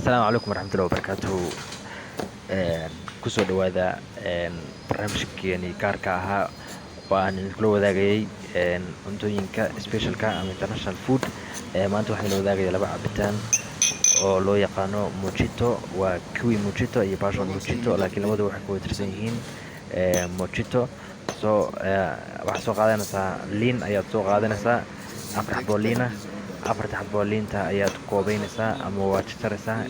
السلام عليكم ورحمة الله وبركاته. kusoo dhawaada barnaamijkeeni gaarka ahaa oo aan idinkula wadaagayay cuntooyinka specialka ama international food. Maanta waxaan la wadaagaya laba cabitaan oo loo yaqaano mojito. Waa kiwi mojito iyo passion mojito, laakiin labadu waxay ku tirsan yihiin mojito. Waxaad soo qaadanaysaa liin, ayaad soo qaadanaysaa afar xaboo liin ah. afarta xaboo liinta ayaad koobaynaysaa ama waad jarjaraysaa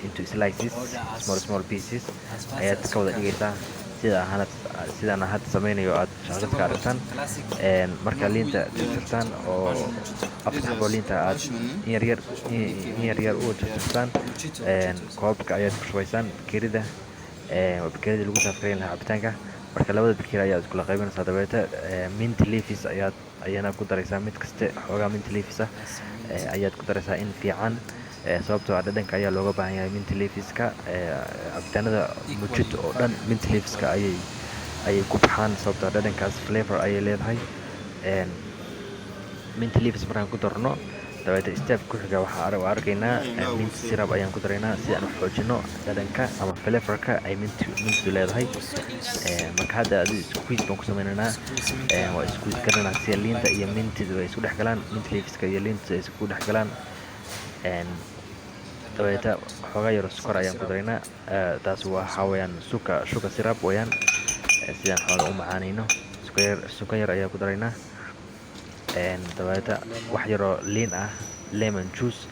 into slices, small pieces ayaad ka wada dhigaysaa sidaan hadda samaynayo aad shaqadka aragtaan. Marka liinta jarjartaan oo afarta xaboo liinta aad in yar u jarjartaan, koobka ayaad ku shubaysaan bakeerida lagu saafgareyn lahaa cabitaanka. Marka labada bakeeri ayaad iskula qaybinaysaa. Dabeeta mint leaves ayana ku daraysaa, mid kaste xoogaa mint leaves ayaad ku daraysaa in fiican, sababtoo ah dhadhanka ayaa looga baahan yahay mint leaveska. Cabitaanada mojito oo dhan mint leaveska ayay ku baxaan, sababtoo ah dhadhankaas flavor ayay leedahay. mint leaves markaan ku darno, dabeeta step ku xiga waxaan arkaynaa mint syrup ayaan ku daraynaa si aan u xoojino dhadhanka ama flavorka ay mintu leedahay. Marka hadda squeeze baan ku sameynaynaa, waa squeeze garanaa si liinta iyo mintidu ay isku dhex galaan, mint leaveska iyo liinta ay isku dhex galaan. Dabeeta xoogaa yar sokor ayaan ku daraynaa. Taas waxa weeyaan sugar syrup weeyaan, sidaan xoogaa u macaanayno. Sokor yar ayaan ku daraynaa. Dabeeta wax yaroo liin ah, lemon juice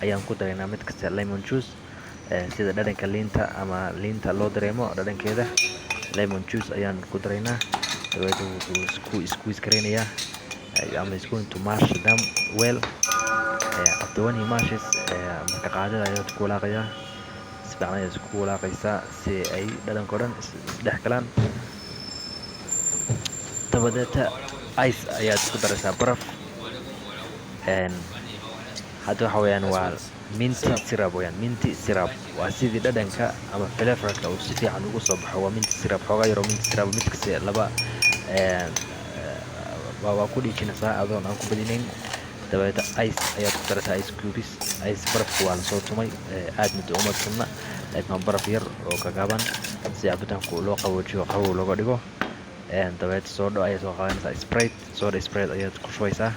ayaan ku daraynaa, mid kasta lemon juice sida dhadhanka liinta ama liinta loo dareemo dhadhankeeda. Lemon juice ayaan ku daraynaa. Dabeeta wuxuu squeeze gareynayaa ama is going to mash them well. After when he mashes, marka qaadada ayaad ku walaaqayaa, si fiican ayaad isku walaaqaysaa si ay dhadhanka oo dhan isdhex galaan. Dabadeeta ice ayaad ku daraysaa, baraf. Hadda waxa weeyaan waa minty syrup weeyaan. Minty syrup waa sidii dhadhanka ama flavorka uu si fiican ugu soo baxo. Waa minty syrup, xoogaa yaroo minty syrup, mid kasta laba waa ku dhiijinaysaa adoon aan ku badinayn. Dabeeta ice ayaad ku daraysaa, ice cubes. Ice barafku waa lasoo tumay, aad mid uma tumna, laakiin baraf yar oo gagaaban si cabitaanku loo qaboojiyo, qabow looga dhigo. Dabeeta soodho ayaad soo qaadanaysaa, soda sprite ayaad ku shubaysaa.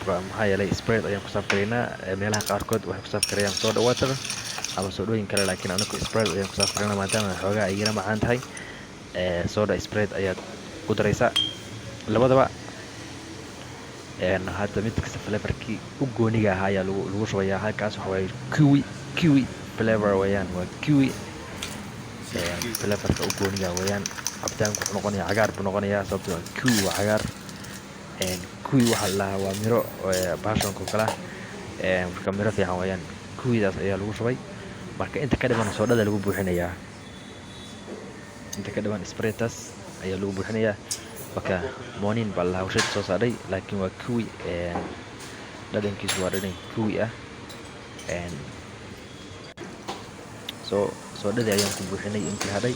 Maxaa yeelay sprite ayaan ku saafgaraynaa. Meelaha qaarkood waxay ku saafgarayaan soda water ama soodhooyin kale, laakiin anagu sprite ayaan ku saafgaraynaa maadaama xoogaa ay yara macaan tahay. Soda sprite ayaad ku daraysaa labadaba. Hadda mid kasta flavorkii u gooniga ahaa ayaa lagu shubayaa. Halkaas waxa waaye kiwi flavor weeyaan, waa kiwi flavorka u gooniga weeyaan. Cabitaanku wuxuu noqonayaa cagaar buu noqonayaa, sababtoo ah kiwi waa cagaar. Kiwi waxaa la dhahaa waa miro passionka kala, marka miro fiican weeyaan. Kiwidaas ayaa lagu shubay. Marka inta ka dhiman soodhada lagu buuxinayaa, inta ka dhiman sprites ayaa lagu buuxinayaa. Marka morning baa la hawsha soo saaray, laakiin waa kiwi, dhadhankiisu waa dhadhan kiwi ah. Soodhadii ayaan ku buuxinay intii hadhay.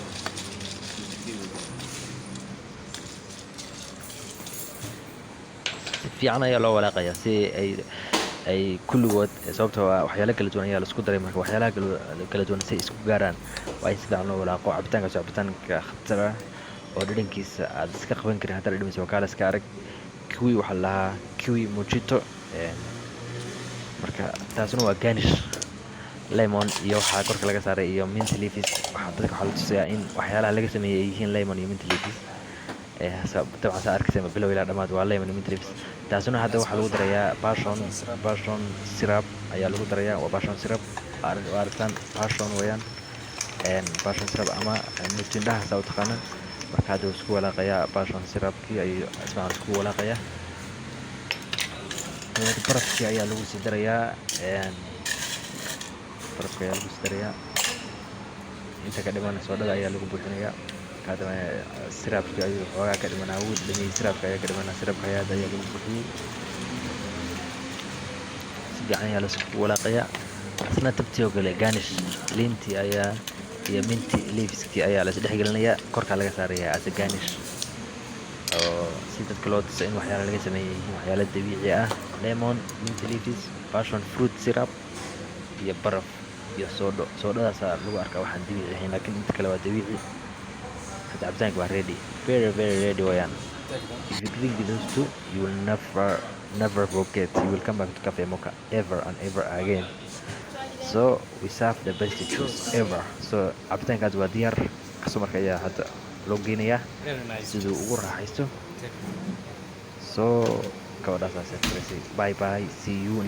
Si fiican ayaa loo walaaqayaa si ay kulligood, sababtoo ah waxyaalo kala duwan ayaa la isku daray. Marka waxyaalaha kala duwan si ay isku gaaraan waa in si fiican loo walaaqo. Cabitaankaas waa cabitaanka khatar ah oo dhadhankiisa aad iska qaban karin haddaad dhadhamiso. Waa kaala iska arag. Kiwi waxaa la dhahaa kiwi mojito. Marka taasuna waa garnish, lemon iyo waxaa korka laga saaray iyo mint leaves. Dadka waxaa la tusayaa in waxyaalaha laga sameeyay ay yihiin lemon iyo mint leaves. Dabcan saa arkaysa bilow ilaa dhammaad waa lemon iyo mint leaves. Taasuna hadda waxaa lagu darayaa passion syrup ayaa lagu darayaa. Waa passion syrup, waa aragtaan passion weeyaan. Passion syrup ama mutindhaha saa u taqaanaan. Marka hadda wuu isku walaaqayaa, passion syrupkii ayuu ismaaciil isku walaaqayaa. Barafkii ayaa lagu sii darayaa, inta ka dhiman soodhada ayaa lagu buuxinayaa. Kadibna syrupkii ayuu xoogaa ka dhimanaa, wuu dhameeyay. Syrupka ayaa ka dhimanaa, syrupka ayaa lagu buuxiyey. Si fiican ayaa la isku walaaqayaa. Asna tabtii oo kale garnish, liintii iyo mint leaveski ayaa la isdhex gelinayaa, korka laga saarayaa as a garnish, oo si dadka loo tuso in waxyaalo laga sameeyay yihiin waxyaalo dabiici ah. Lemon, mint leaves, passion fruit syrup iyo baraf iyo soodhadaasaa lagu arkaa waxaan dabiici ahayn, laakiin inta kale waa dabiici. Hadda cabitaanka waa ready, very very ready wayaan. If you drink those two, you will never forget. You will come back to Cafe Mocha ever and ever again. So we serve the best juice ever. So cabitaankaas waa diyaar, customerka ayaa hadda loo geynayaa siduu ugu raaxaysto. So gabadhaasaa bye bye, see you.